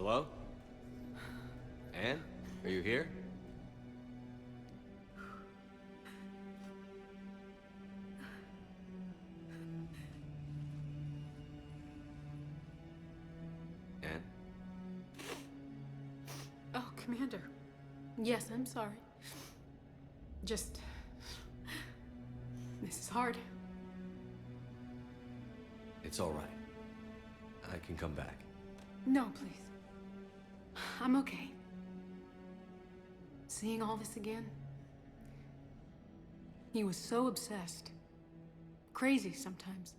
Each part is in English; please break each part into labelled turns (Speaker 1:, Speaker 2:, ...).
Speaker 1: Hello? Anne? Are you here? Anne?
Speaker 2: Oh, Commander. Yes, I'm sorry. Just... This is hard.
Speaker 1: It's all right. I can come back.
Speaker 2: No, please. I'm okay. Seeing all this again? He was so obsessed. Crazy sometimes.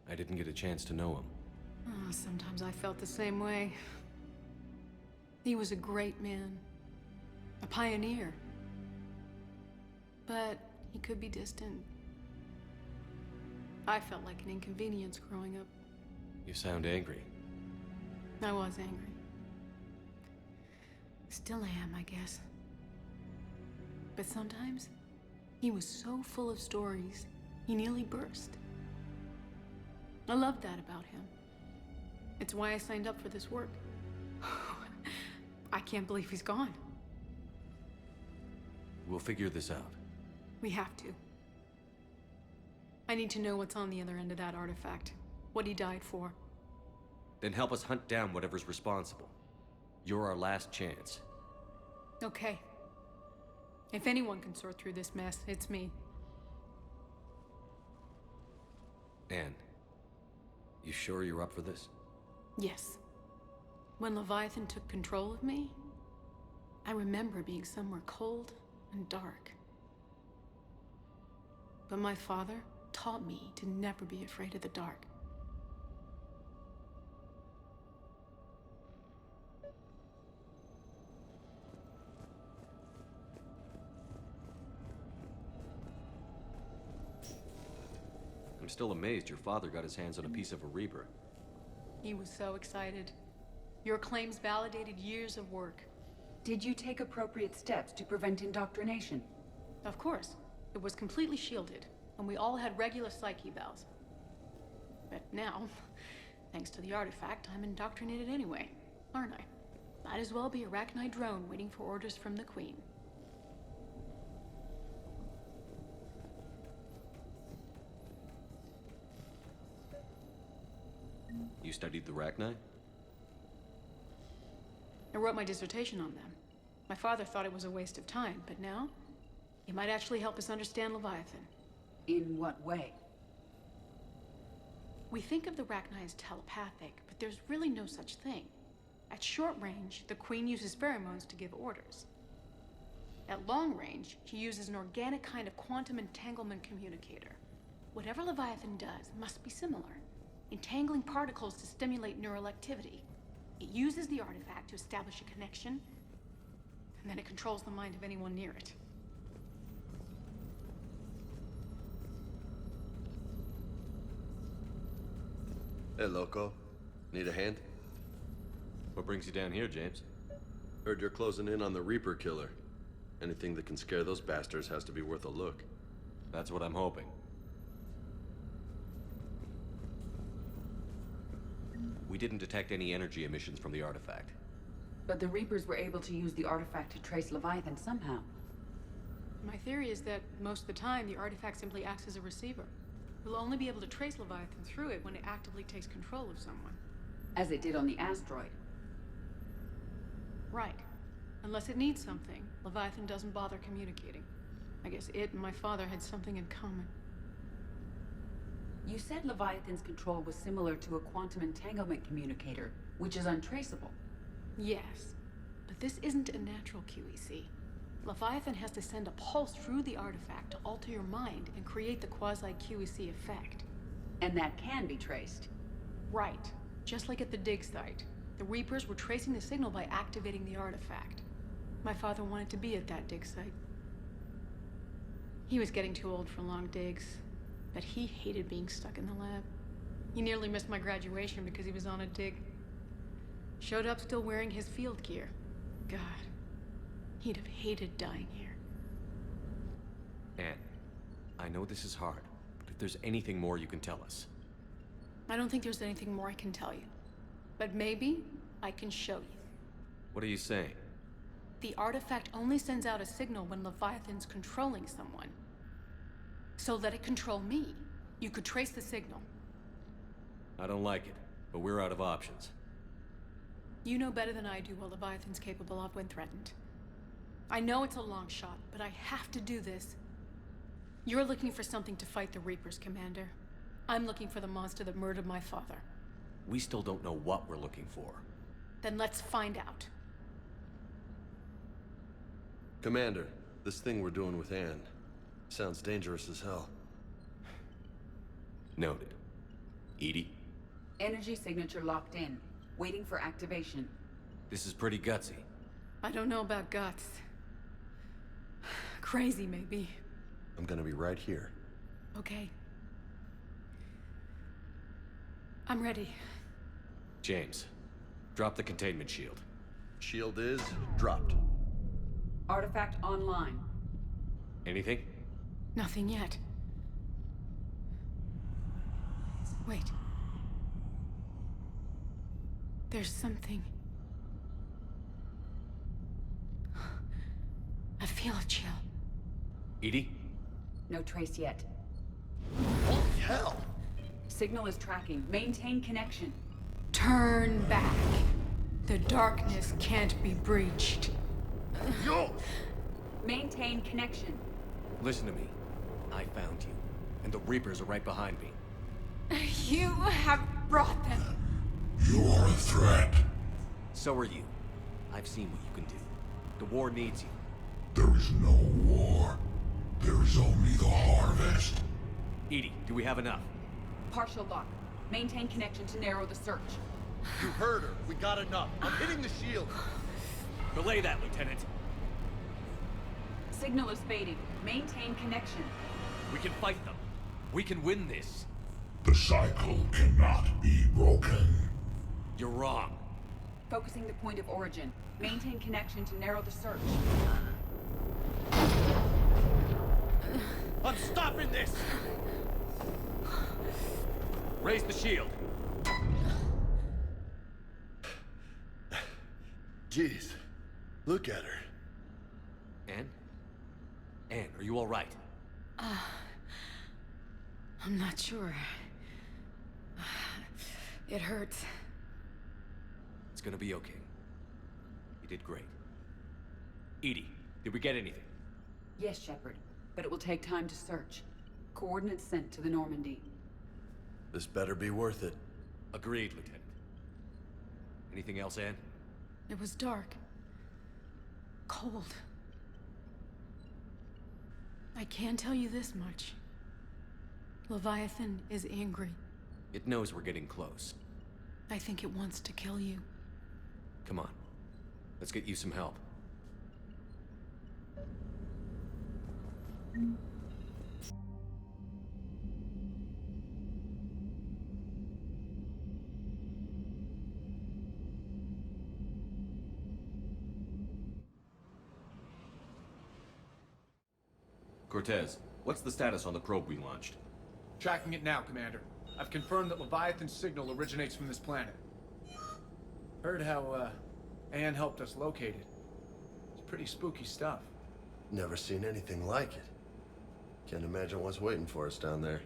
Speaker 1: I didn't get a chance to know him.
Speaker 2: Oh, sometimes I felt the same way. He was a great man. A pioneer. But he could be distant. I felt like an inconvenience growing up.
Speaker 1: You sound angry.
Speaker 2: I was angry. Still am, I guess. But sometimes, he was so full of stories, he nearly burst. I loved that about him. It's why I signed up for this work. I can't believe he's gone.
Speaker 1: We'll figure this out.
Speaker 2: We have to. I need to know what's on the other end of that artifact. What he died for.
Speaker 1: Then help us hunt down whatever's responsible. You're our last chance.
Speaker 2: Okay. If anyone can sort through this mess, it's me.
Speaker 1: Anne, you sure you're up for this?
Speaker 2: Yes. When Leviathan took control of me, I remember being somewhere cold and dark. But my father taught me to never be afraid of the dark.
Speaker 1: I'm still amazed your father got his hands on a piece of a Reaper.
Speaker 2: He was so excited. Your claims validated years of work.
Speaker 3: Did you take appropriate steps to prevent indoctrination?
Speaker 2: Of course. It was completely shielded, and we all had regular psych evals. But now, thanks to the artifact, I'm indoctrinated anyway, aren't I? Might as well be a Arachnite drone waiting for orders from the Queen.
Speaker 1: You studied the Rachni?
Speaker 2: I wrote my dissertation on them. My father thought it was a waste of time, but now, it might actually help us understand Leviathan.
Speaker 3: In what way?
Speaker 2: We think of the Rachni as telepathic, but there's really no such thing. At short range, the Queen uses pheromones to give orders. At long range, she uses an organic kind of quantum entanglement communicator. Whatever Leviathan does must be similar, entangling particles to stimulate neural activity. It uses the artifact to establish a connection, and then it controls the mind of anyone near it.
Speaker 4: Hey, Loco. Need a hand?
Speaker 1: What brings you down here, James?
Speaker 4: Heard you're closing in on the Reaper killer. Anything that can scare those bastards has to be worth a look.
Speaker 1: That's what I'm hoping. We didn't detect any energy emissions from the artifact.
Speaker 3: But the Reapers were able to use the artifact to trace Leviathan somehow.
Speaker 2: My theory is that most of the time, the artifact simply acts as a receiver. We'll only be able to trace Leviathan through it when it actively takes control of someone.
Speaker 3: As it did on the asteroid.
Speaker 2: Right. Unless it needs something, Leviathan doesn't bother communicating. I guess it and my father had something in common.
Speaker 3: You said Leviathan's control was similar to a quantum entanglement communicator, which is untraceable.
Speaker 2: Yes, but this isn't a natural QEC. Leviathan has to send a pulse through the artifact to alter your mind and create the quasi-QEC effect.
Speaker 3: And that can be traced.
Speaker 2: Right. Just like at the dig site. The Reapers were tracing the signal by activating the artifact. My father wanted to be at that dig site. He was getting too old for long digs, but he hated being stuck in the lab. He nearly missed my graduation because he was on a dig. Showed up still wearing his field gear. God, he'd have hated dying here.
Speaker 1: Anne, I know this is hard, but if there's anything more you can tell us.
Speaker 2: I don't think there's anything more I can tell you. But maybe I can show you.
Speaker 1: What are you saying?
Speaker 2: The artifact only sends out a signal when Leviathan's controlling someone. So let it control me. You could trace the signal.
Speaker 1: I don't like it, but we're out of options.
Speaker 2: You know better than I do what Leviathan's capable of when threatened. I know it's a long shot, but I have to do this. You're looking for something to fight the Reapers, Commander. I'm looking for the monster that murdered my father.
Speaker 1: We still don't know what we're looking for.
Speaker 2: Then let's find out.
Speaker 4: Commander, this thing we're doing with Anne sounds dangerous as hell.
Speaker 1: Noted. Edie,
Speaker 3: Energy signature locked in. Waiting for activation.
Speaker 1: this is pretty gutsy.
Speaker 2: I don't know about guts. Crazy, maybe.
Speaker 4: I'm gonna be right here.
Speaker 2: Okay. I'm ready.
Speaker 1: James, drop the containment shield.
Speaker 4: Shield is dropped.
Speaker 3: Artifact online.
Speaker 1: Anything?
Speaker 2: Nothing yet. Wait. There's something. I feel a chill.
Speaker 1: Edie?
Speaker 3: No trace yet.
Speaker 4: Holy hell!
Speaker 3: Signal is tracking. Maintain connection.
Speaker 2: Turn back. The darkness can't be breached.
Speaker 4: Yo!
Speaker 3: Maintain connection.
Speaker 1: Listen to me. I found you, and the Reapers are right behind me.
Speaker 2: You have brought them.
Speaker 5: You are a threat.
Speaker 1: So are you. I've seen what you can do. The war needs you.
Speaker 5: There is no war. There is only the harvest.
Speaker 1: Edie, do we have enough?
Speaker 3: Partial lock. Maintain connection to narrow the search.
Speaker 4: You heard her. We got enough. I'm hitting the shield.
Speaker 1: Belay that, Lieutenant.
Speaker 3: Signal is fading. Maintain connection.
Speaker 1: We can fight them. We can win this.
Speaker 5: The cycle cannot be broken.
Speaker 1: You're wrong.
Speaker 3: Focusing the point of origin. Maintain connection to narrow the search.
Speaker 1: I'm stopping this! Raise the shield.
Speaker 4: Jeez. Look at her.
Speaker 1: Anne? Anne, are you all right?
Speaker 2: I'm not sure. It hurts.
Speaker 1: It's gonna be okay. You did great. Edie, did we get anything?
Speaker 3: Yes, Shepard. But it will take time to search. Coordinates sent to the Normandy.
Speaker 4: This better be worth it.
Speaker 1: Agreed, Lieutenant. Anything else, Anne?
Speaker 2: It was dark. Cold. I can tell you this much. Leviathan is angry.
Speaker 1: It knows we're getting close.
Speaker 2: I think it wants to kill you.
Speaker 1: Come on. Let's get you some help. Cortez, what's the status on the probe we launched?
Speaker 6: Tracking it now, Commander. I've confirmed that Leviathan's signal originates from this planet. Heard how, Anne helped us locate it. It's pretty spooky stuff.
Speaker 4: Never seen anything like it. Can't imagine what's waiting for us down there.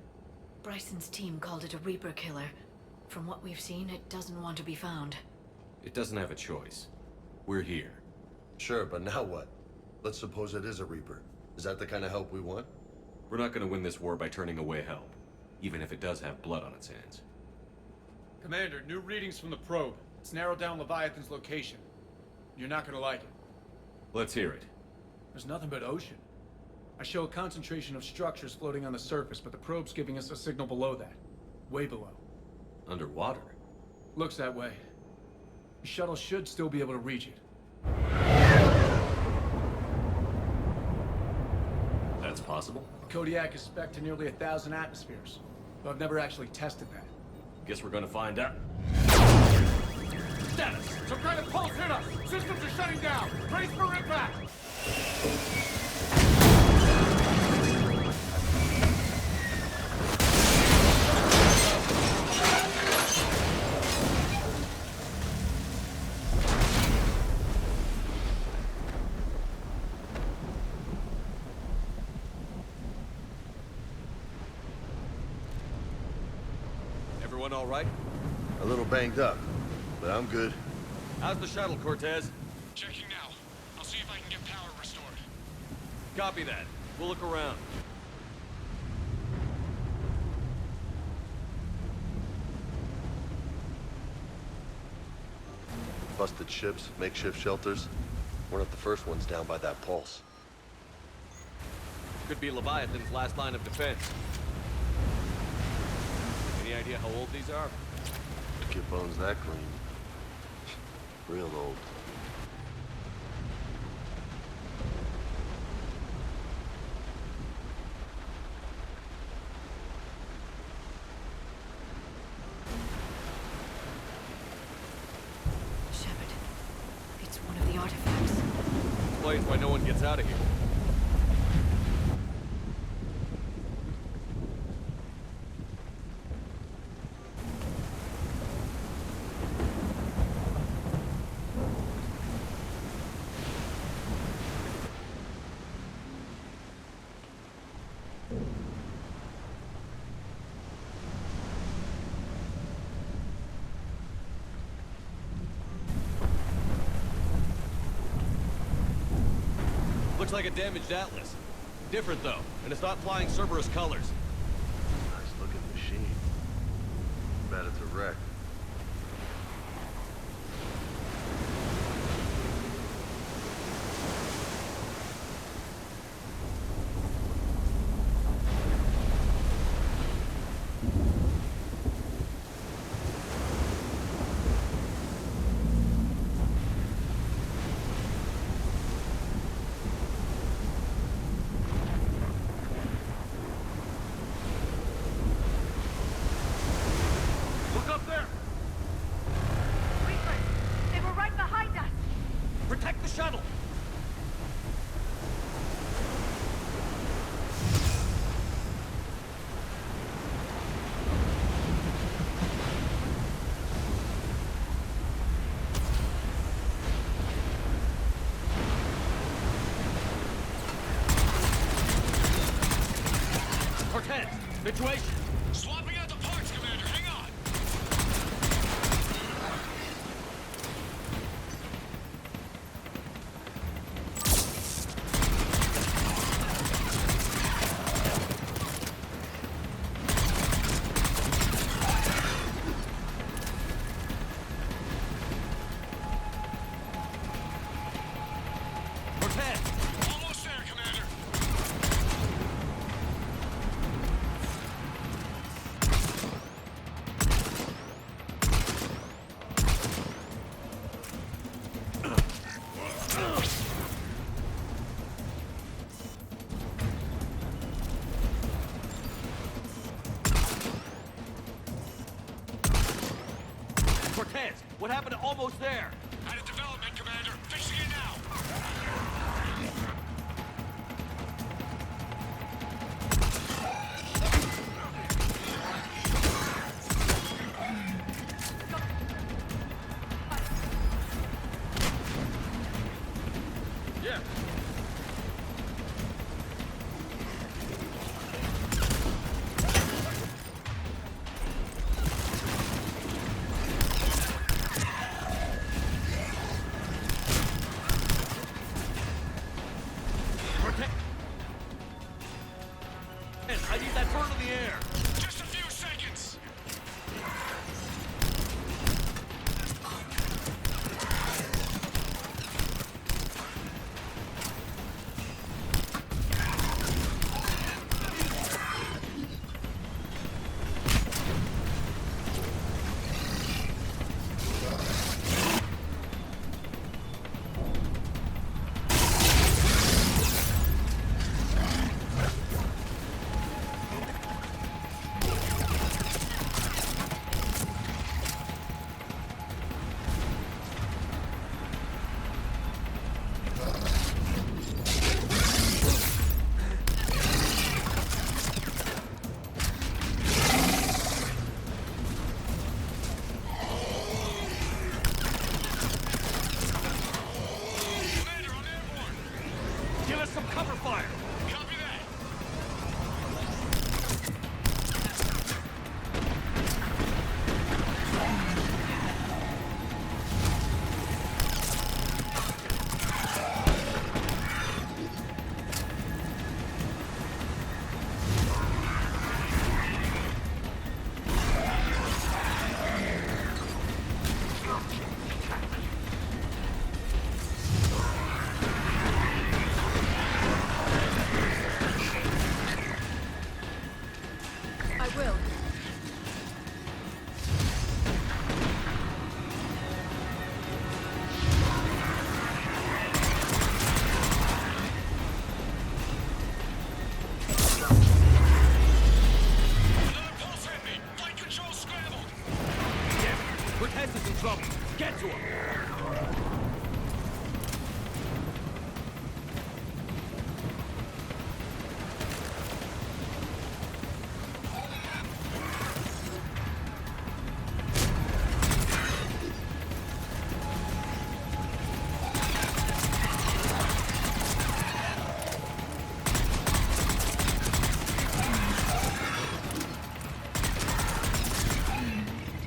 Speaker 7: Bryson's team called it a Reaper killer. From what we've seen, it doesn't want to be found.
Speaker 1: It doesn't have a choice. We're here.
Speaker 4: Sure, but now what? Let's suppose it is a Reaper. Is that the kind of help we want?
Speaker 1: We're not gonna win this war by turning away help, even if it does have blood on its hands.
Speaker 6: Commander, new readings from the probe. It's narrowed down Leviathan's location. You're not gonna like it.
Speaker 1: Let's hear it.
Speaker 6: There's nothing but ocean. I show a concentration of structures floating on the surface, but the probe's giving us a signal below that. Way below.
Speaker 1: Underwater?
Speaker 6: Looks that way. The shuttle should still be able to reach it.
Speaker 1: That's possible?
Speaker 6: The Kodiak is spec'd to nearly 1,000 atmospheres, but I've never actually tested that.
Speaker 1: Guess we're gonna find out.
Speaker 6: Status! Some kind of pulse hit us! Systems are shutting down! Brace for impact!
Speaker 4: Everyone all right?
Speaker 8: A little banged up, but I'm good.
Speaker 4: How's the shuttle, Cortez?
Speaker 9: Checking now. I'll see if I can get power restored.
Speaker 4: Copy that. We'll look around.
Speaker 8: Busted ships, makeshift shelters. We're not the first ones down by that pulse.
Speaker 4: Could be Leviathan's last line of defense. Any idea how old these are?
Speaker 8: Get bones that clean. Real old.
Speaker 7: Shepard, it's one of the artifacts.
Speaker 4: Explains why no one gets out of here. Looks like a damaged Atlas. Different though, and it's not flying Cerberus colors.
Speaker 8: Nice looking machine. Bet it's a wreck.
Speaker 4: Look up there!
Speaker 10: Reapers! They were right behind us!
Speaker 4: Protect the shuttle! Cortez, situation!
Speaker 9: Swapping out the parts, Commander. Hang on.
Speaker 4: Cortez!
Speaker 9: Almost there, Commander.
Speaker 4: Cortez, what happened to almost there?
Speaker 9: Out of development, Commander. Fixing it now.
Speaker 4: Yeah.
Speaker 1: is in trouble. Get to him!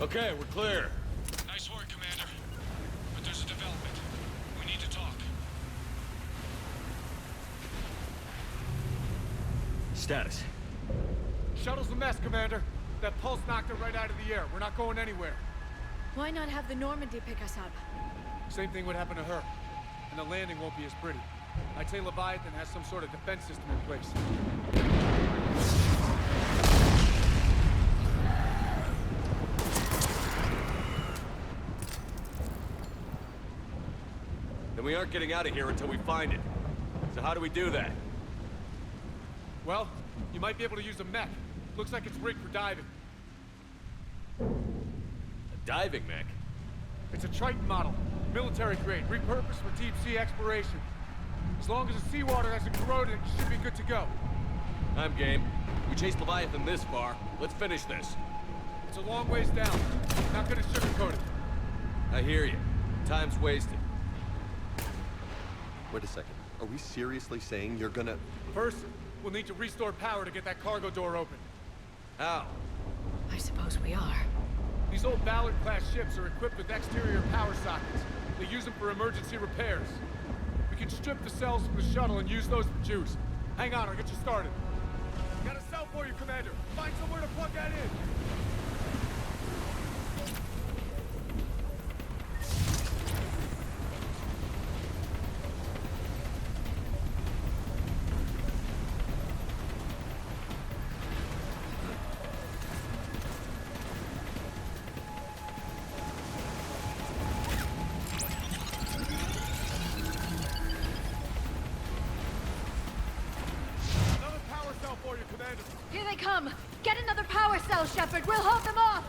Speaker 4: Okay, we're clear.
Speaker 9: Nice work, Commander. But there's a development. We need to talk.
Speaker 1: Status.
Speaker 6: Shuttle's a mess, Commander. That pulse knocked it right out of the air. We're not going anywhere.
Speaker 10: Why not have the Normandy pick us up?
Speaker 6: Same thing would happen to her. And the landing won't be as pretty. I'd say Leviathan has some sort of defense system in place.
Speaker 1: Then we aren't getting out of here until we find it. So how do we do that?
Speaker 6: Well, you might be able to use a mech. Looks like it's rigged for diving.
Speaker 1: A diving mech?
Speaker 6: It's a Triton model. Military grade, repurposed for deep sea exploration. As long as the seawater hasn't corroded, it should be good to go.
Speaker 1: I'm game. We chased Leviathan this far. Let's finish this.
Speaker 6: It's a long ways down. Not gonna sugarcoat it.
Speaker 1: I hear you. Time's wasted.
Speaker 8: Wait a second. Are we seriously saying you're gonna...
Speaker 6: First, we'll need to restore power to get that cargo door open.
Speaker 1: How?
Speaker 7: I suppose we are.
Speaker 6: These old Ballard-class ships are equipped with exterior power sockets. They use them for emergency repairs. We can strip the cells from the shuttle and use those for juice. Hang on, I'll get you started. Got a cell for you, Commander. Find somewhere to plug that in.
Speaker 10: Here they come! Get another power cell, Shepard! We'll hold them off!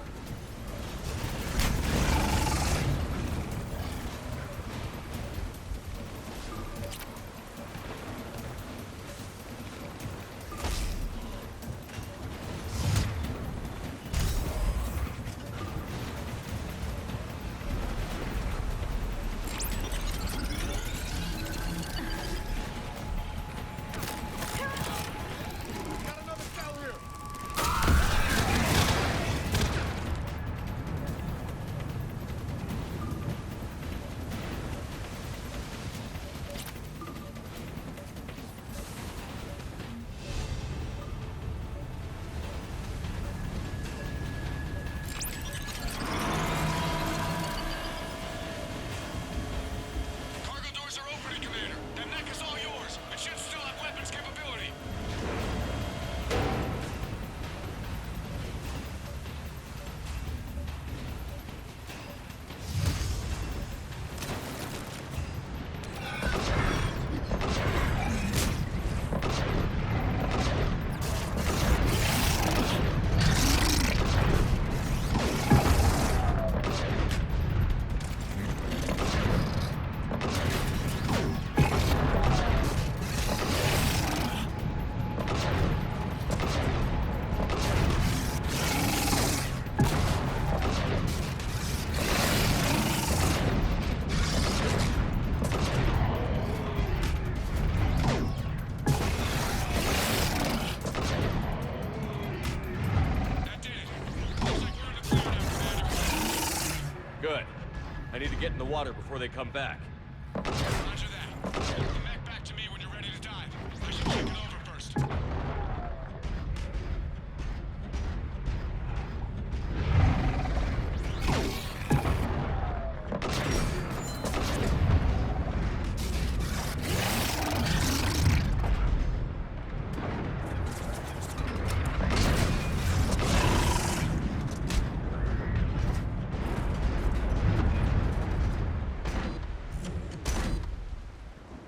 Speaker 1: Good. I need to get in the water before they come back.
Speaker 9: Roger that. Get the mech back to me when you're ready to dive. I should check it over first.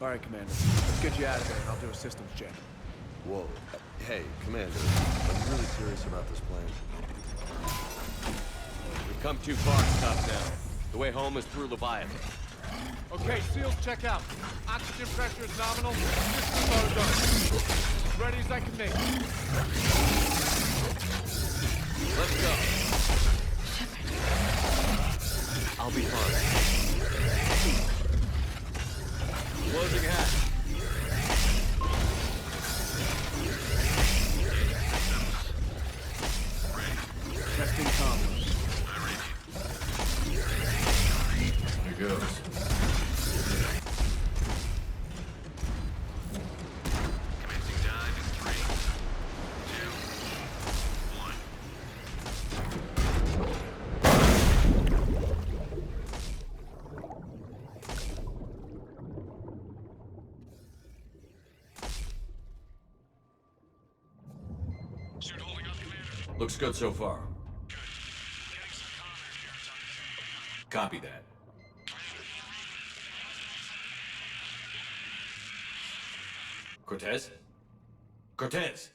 Speaker 6: All right, Commander. Let's get you out of there, and I'll do a systems check.
Speaker 8: Whoa. Hey, Commander. I'm really serious about this plan.
Speaker 1: Come too far to stop now. The way home is through Leviathan.
Speaker 6: Okay, seals check out. Oxygen pressure is nominal. Systems are done. As ready as I can make.
Speaker 1: Let's go. I'll be fine. Closing hatch. Testing combo. Here goes.
Speaker 9: Commencing dive in 3, 2, 1. Suit holding up, Commander.
Speaker 1: Looks good so far.
Speaker 9: Good. Getting some combat here. It's on.
Speaker 1: Copy that. Cortez? Cortez!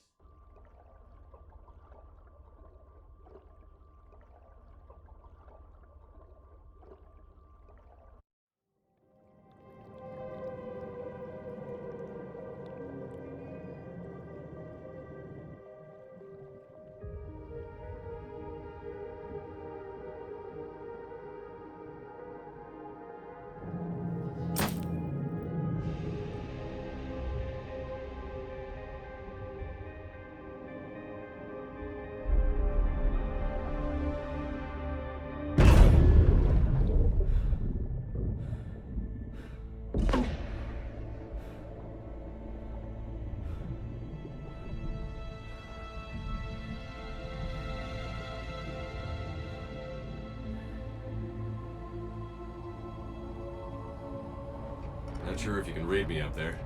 Speaker 1: Not sure if you can read me up there.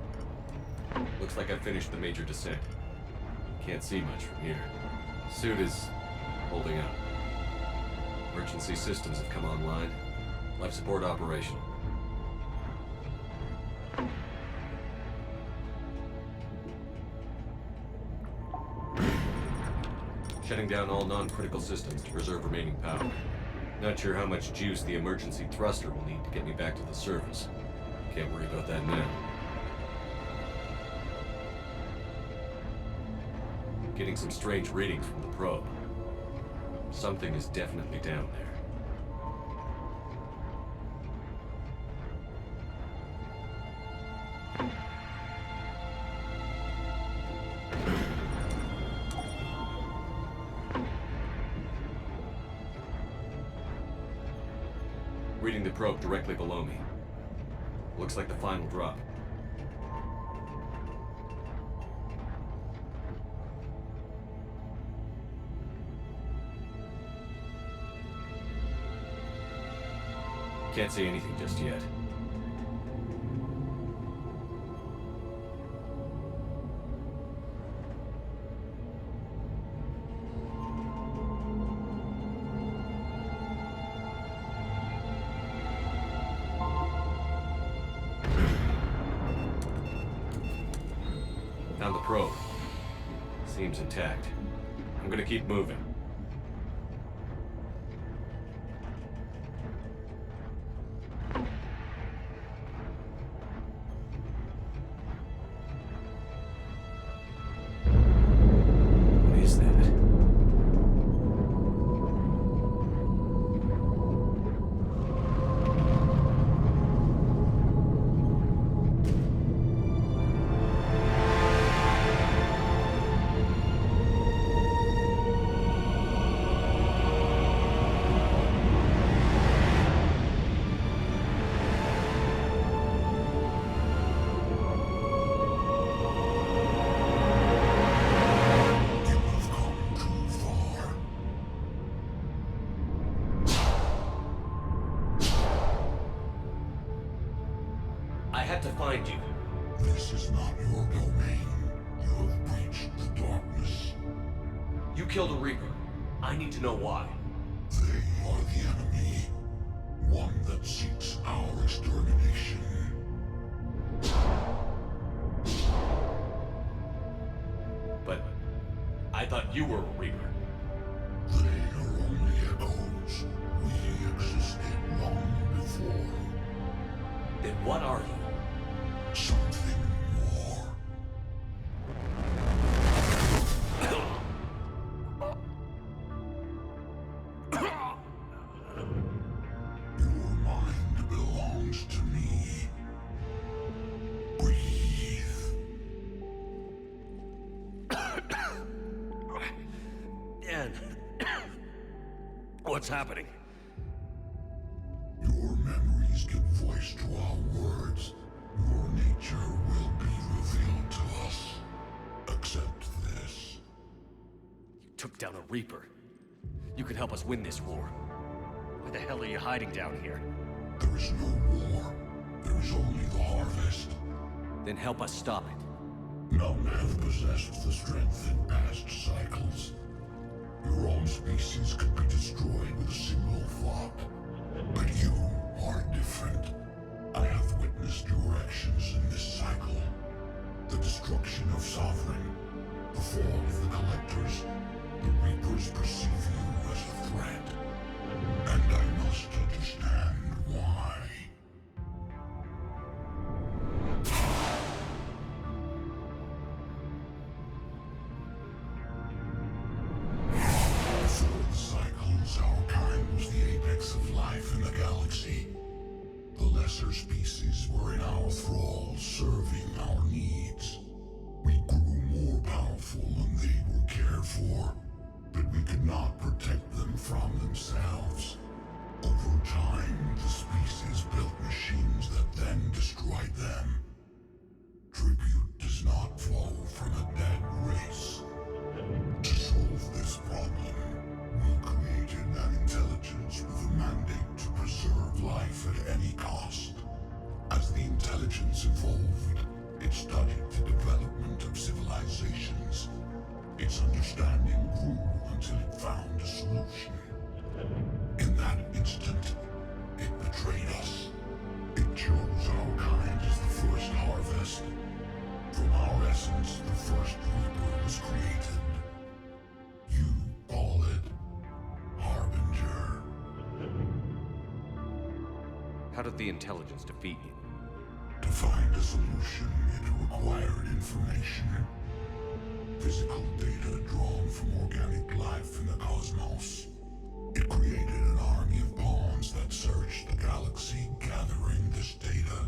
Speaker 1: Looks like I finished the major descent. Can't see much from here. Suit is holding up. Emergency systems have come online. Life support operational. Shutting down all non-critical systems to preserve remaining power. Not sure how much juice the emergency thruster will need to get me back to the surface. Can't worry about that now. Getting some strange readings from the probe. Something is definitely down there. Reading the probe directly below me. Looks like the final drop. Can't see anything just yet. Found the probe. Seems intact. I'm gonna keep moving. What is that?
Speaker 5: You have come too far.
Speaker 1: I had to find you.
Speaker 5: This is not your domain. You have breached the darkness.
Speaker 1: You killed a Reaper. I need to know why.
Speaker 5: They are the enemy. One that seeks our extermination.
Speaker 1: But I thought you were a Reaper.
Speaker 5: They are only echoes.
Speaker 1: What are you?
Speaker 5: Something more. Your mind belongs to me. Breathe.
Speaker 1: Dan. What's happening?
Speaker 5: Your memories give voice to our words. Your nature will be revealed to us. Accept this.
Speaker 1: You took down a Reaper. You could help us win this war. Why the hell are you hiding down here?
Speaker 5: There is no war. There is only the harvest.
Speaker 1: Then help us stop it.
Speaker 5: None have possessed the strength in past cycles. Your own species could be destroyed with a single thought. But you are different. I have witnessed your actions in this cycle. The destruction of Sovereign, the fall of the Collectors. The Reapers perceive you as a threat. And I must understand why. Before the cycles, our kind was the apex of life in the galaxy. The lesser species were in our thrall, serving our needs. We grew more powerful and they were cared for, but we could not protect them from themselves. Over time, the species built machines that then destroyed them. Tribute does not flow from a dead race. To solve this problem, we created an intelligence with a mandate to preserve life at any cost. As the intelligence evolved, it studied the development of civilizations. Its understanding grew until it found a solution. In that instant, it betrayed us. It chose our kind as the first harvest. From our essence, the first Reaper was created. You call it Harbinger.
Speaker 1: How did the intelligence defeat you?
Speaker 5: To find a solution, it required information. Physical data drawn from organic life in the cosmos. It created an army of pawns that searched the galaxy, gathering this data.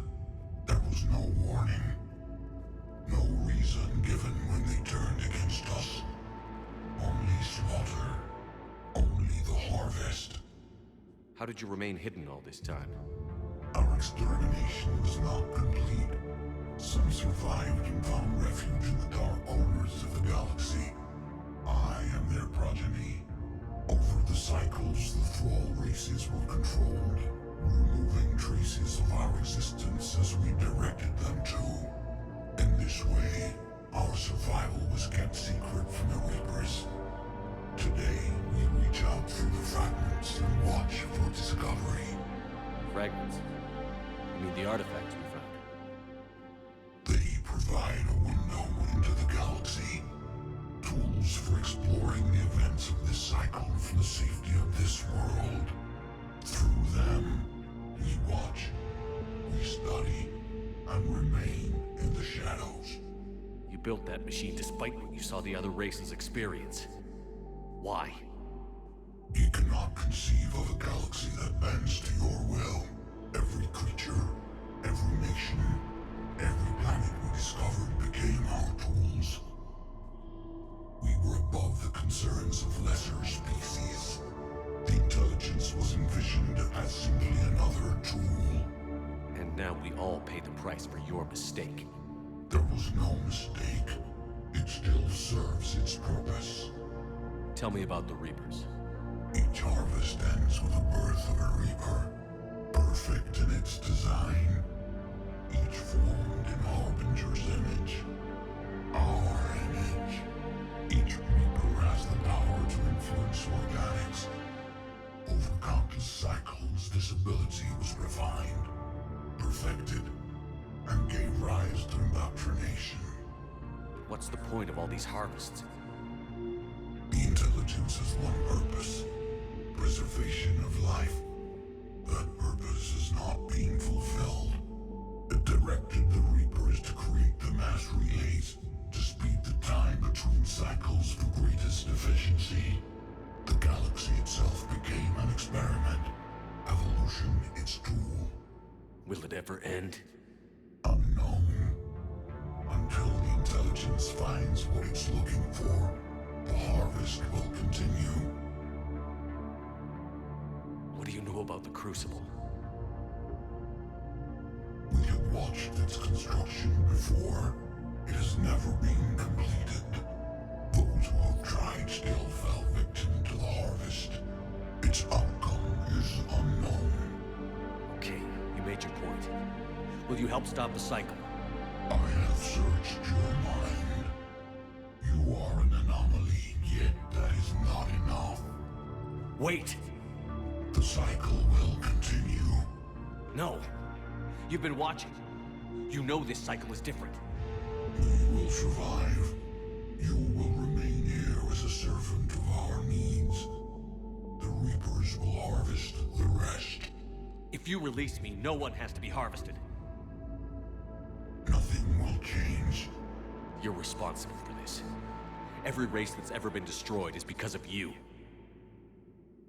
Speaker 5: There was no warning. No reason given when they turned against us. Only slaughter. Only the harvest.
Speaker 1: How did you remain hidden all this time?
Speaker 5: Our extermination was not complete. Some survived and found refuge in the dark corners of the galaxy. I am their progeny. Over the cycles, the thrall races were controlled, removing traces of our existence as we directed them to. In this way, our survival was kept secret from the Reapers. Today, we reach out through the fragments and watch for discovery.
Speaker 1: Fragments? You mean the artifacts we found?
Speaker 5: They provide a window into the galaxy. Tools for exploring the events of this cycle from the safety of this world. Through them, we watch, we study, and remain in the shadows.
Speaker 1: You built that machine despite what you saw the other races experience. Why?
Speaker 5: You cannot conceive of a galaxy that bends to your will. Every creature, every nation, every planet we discovered became our tools. We were above the concerns of lesser species. The intelligence was envisioned as simply another tool.
Speaker 1: And now we all pay the price for your mistake.
Speaker 5: There was no mistake. It still serves its purpose.
Speaker 1: Tell me about the Reapers.
Speaker 5: Each harvest ends with the birth of a Reaper. Perfect in its design. Each formed in Harbinger's image. Our image. Each Reaper has the power to influence organics. Over countless cycles, this ability was refined, perfected, and gave rise to indoctrination.
Speaker 1: What's the point of all these harvests?
Speaker 5: The intelligence has one purpose. Preservation of life. That purpose is not being fulfilled. directed the Reapers to create the mass relays to speed the time between cycles for greatest efficiency. The galaxy itself became an experiment. Evolution its tool.
Speaker 1: Will it ever end?
Speaker 5: Unknown. Until the intelligence finds what it's looking for, the harvest will continue.
Speaker 1: What do you know about the Crucible?
Speaker 5: We have watched its construction before. It has never been completed. Those who have tried still fell victim to the harvest. Its outcome is unknown.
Speaker 1: Okay, you made your point. Will you help stop the cycle?
Speaker 5: I have searched your mind. You are an anomaly, yet that is not enough.
Speaker 1: Wait!
Speaker 5: The cycle will continue.
Speaker 1: No! You've been watching. You know this cycle is different.
Speaker 5: We will survive. You will remain here as a servant of our needs. The Reapers will harvest the rest.
Speaker 1: If you release me, no one has to be harvested.
Speaker 5: Nothing will change.
Speaker 1: You're responsible for this. Every race that's ever been destroyed is because of you.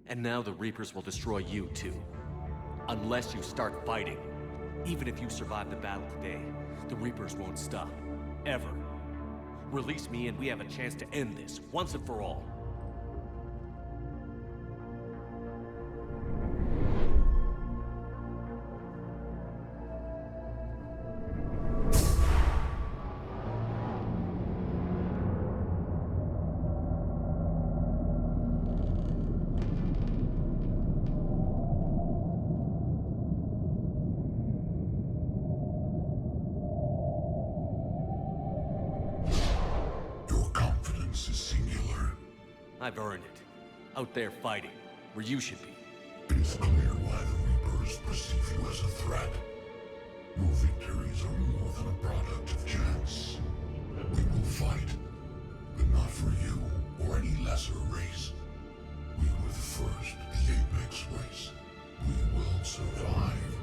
Speaker 1: And now the Reapers will destroy you too. Unless you start fighting. Even if you survive the battle today, the Reapers won't stop. Ever. Release me and we have a chance to end this, once and for all.
Speaker 5: Your confidence is singular.
Speaker 1: I've earned it. Out there fighting, where you should be.
Speaker 5: It is clear why the Reapers perceive you as a threat. Your victories are more than a product of chance. We will fight, but not for you or any lesser race. We were the first, the Apex race. We will survive.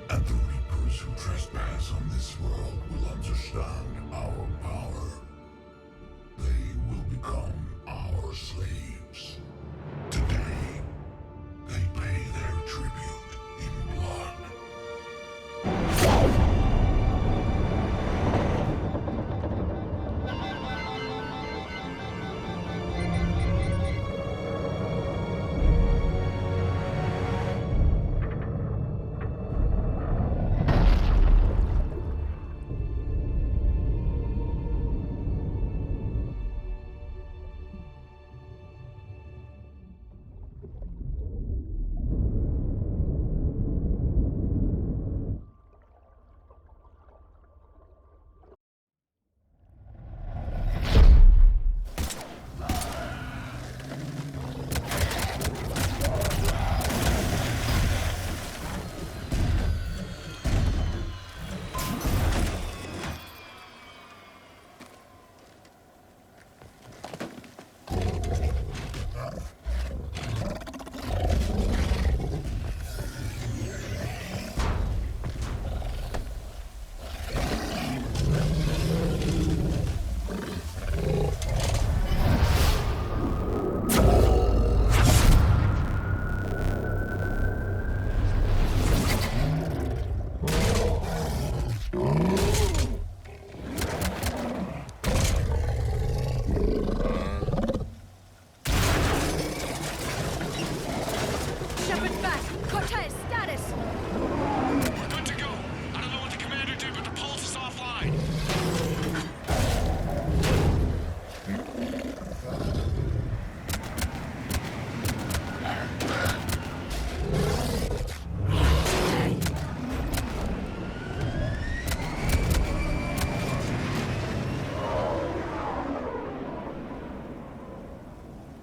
Speaker 5: And the Reapers who trespass on this world will understand our power. They will become our slaves. Today, they pay their tribute in blood.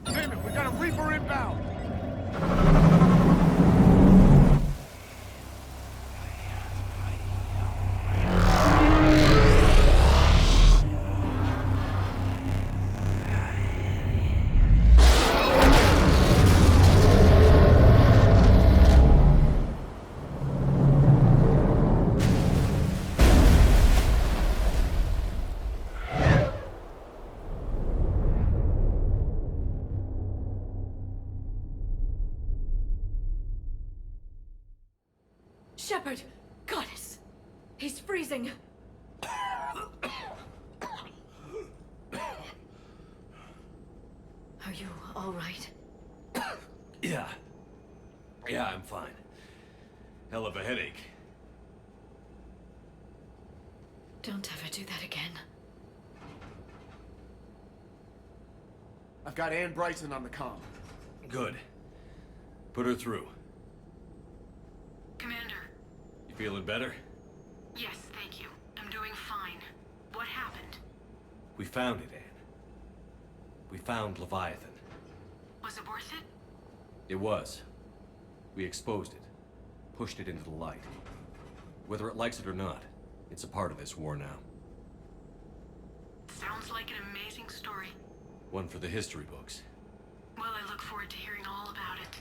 Speaker 6: Damn it, we got a Reaper inbound!
Speaker 7: Shepard! Goddess! He's freezing! Are you all right?
Speaker 1: Yeah. Yeah, I'm fine. Hell of a headache.
Speaker 7: Don't ever do that again.
Speaker 6: I've got Ann Bryson on the comm.
Speaker 1: Good. Put her through.
Speaker 2: Commander.
Speaker 1: You feeling better?
Speaker 2: Yes, thank you. I'm doing fine. What happened?
Speaker 1: We found it, Anne. We found Leviathan.
Speaker 2: Was it worth it?
Speaker 1: It was. We exposed it. Pushed it into the light. Whether it likes it or not, it's a part of this war now.
Speaker 2: Sounds like an amazing story.
Speaker 1: One for the history books.
Speaker 2: Well, I look forward to hearing all about it.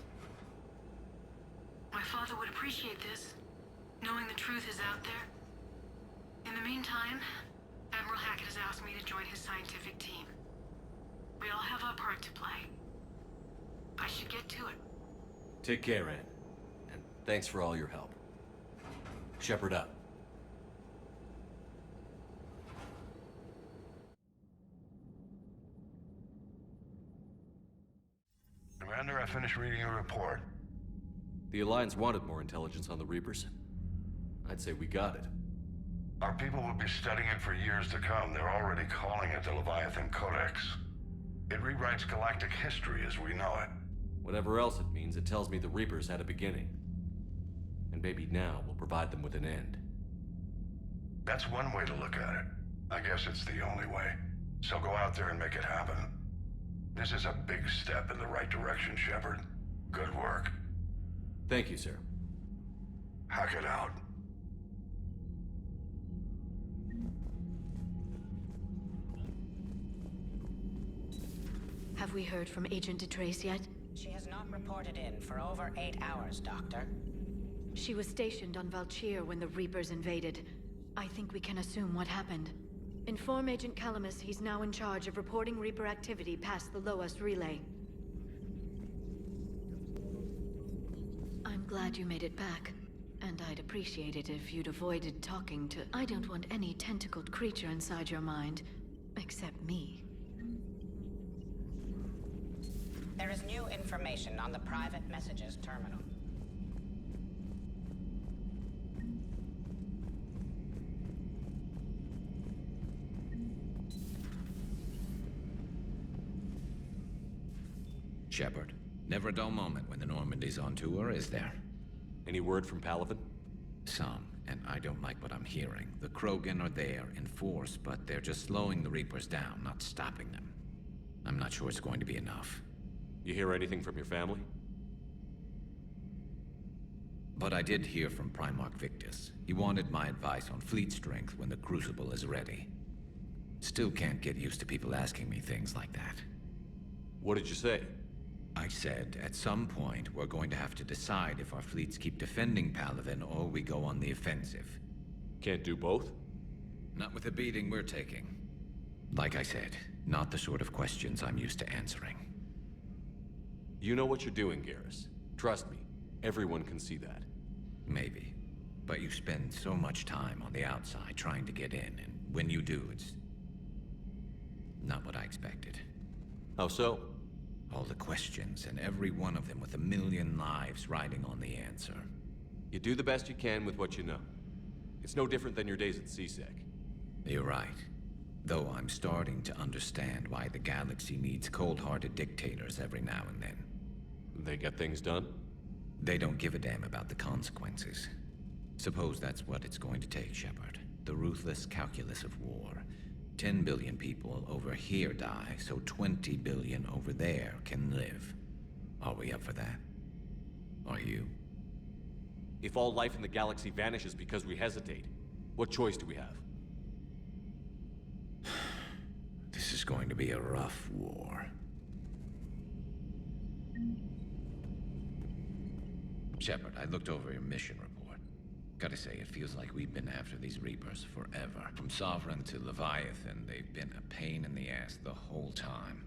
Speaker 2: My father would appreciate this, knowing the truth is out there. In the meantime, Admiral Hackett has asked me to join his scientific team. We all have our part to play. I should get to it.
Speaker 1: Take care, Anne. And thanks for all your help. Shepard up.
Speaker 5: Commander, I finished reading your report.
Speaker 1: The Alliance wanted more intelligence on the Reapers. I'd say we got it.
Speaker 5: Our people will be studying it for years to come. They're already calling it the Leviathan Codex. It rewrites galactic history as we know it.
Speaker 1: Whatever else it means, it tells me the Reapers had a beginning. And maybe now we'll provide them with an end.
Speaker 5: That's one way to look at it. I guess it's the only way. So go out there and make it happen. This is a big step in the right direction, Shepard. Good work.
Speaker 1: Thank you, sir.
Speaker 5: Hackett out.
Speaker 7: Have we heard from Agent DeTrace yet?
Speaker 11: She has not reported in for over 8 hours, Doctor.
Speaker 7: She was stationed on Valchir when the Reapers invaded. I think we can assume what happened. Inform Agent Calamus he's now in charge of reporting Reaper activity past the Loas relay. I'm glad you made it back. And I'd appreciate it if you'd avoided talking to... I don't want any tentacled creature inside your mind. Except me.
Speaker 11: There is new information on the private messages terminal.
Speaker 12: Shepard, never a dull moment when the Normandy's on tour, is there?
Speaker 1: Any word from Paladin?
Speaker 12: Some, and I don't like what I'm hearing. The Krogan are there in force, but they're just slowing the Reapers down, not stopping them. I'm not sure it's going to be enough.
Speaker 1: You hear anything from your family?
Speaker 12: But I did hear from Primarch Victus. He wanted my advice on fleet strength when the Crucible is ready. Still can't get used to people asking me things like that.
Speaker 1: What did you say?
Speaker 12: I said, at some point, we're going to have to decide if our fleets keep defending Paladin or we go on the offensive.
Speaker 1: Can't do both?
Speaker 12: Not with the beating we're taking. Like I said, not the sort of questions I'm used to answering.
Speaker 1: You know what you're doing, Garrus. Trust me, everyone can see that.
Speaker 12: Maybe. But you spend so much time on the outside trying to get in, and when you do, it's... not what I expected.
Speaker 1: How so?
Speaker 12: All the questions, and every one of them with a million lives riding on the answer.
Speaker 1: You do the best you can with what you know. It's no different than your days at CSEC.
Speaker 12: You're right. Though I'm starting to understand why the galaxy needs cold-hearted dictators every now and then.
Speaker 1: They get things done?
Speaker 12: They don't give a damn about the consequences. Suppose that's what it's going to take, Shepard. The ruthless calculus of war. 10 billion people over here die, so 20 billion over there can live. Are we up for that? Are you?
Speaker 1: If all life in the galaxy vanishes because we hesitate, what choice do we have?
Speaker 12: This is going to be a rough war. Shepard, I looked over your mission report. Gotta say, it feels like we've been after these Reapers forever. From Sovereign to Leviathan, they've been a pain in the ass the whole time.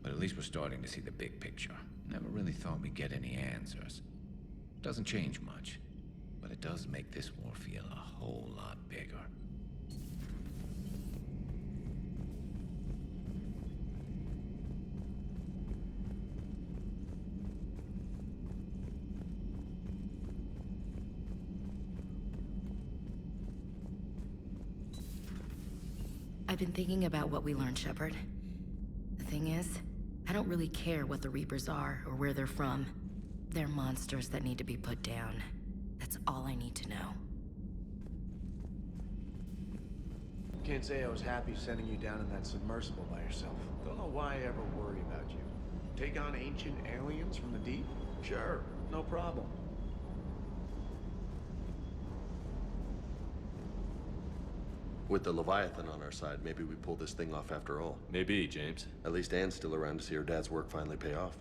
Speaker 12: But at least we're starting to see the big picture. Never really thought we'd get any answers. Doesn't change much, but it does make this war feel a whole lot bigger.
Speaker 13: I've been thinking about what we learned, Shepard. The thing is, I don't really care what the Reapers are or where they're from. They're monsters that need to be put down. That's all I need to know.
Speaker 14: Can't say I was happy sending you down in that submersible by yourself. Don't know why I ever worry about you. Take on ancient aliens from the deep? Sure, no problem.
Speaker 4: With the Leviathan on our side, maybe we pull this thing off after all.
Speaker 1: Maybe, James.
Speaker 4: At least Anne's still around to see her dad's work finally pay off.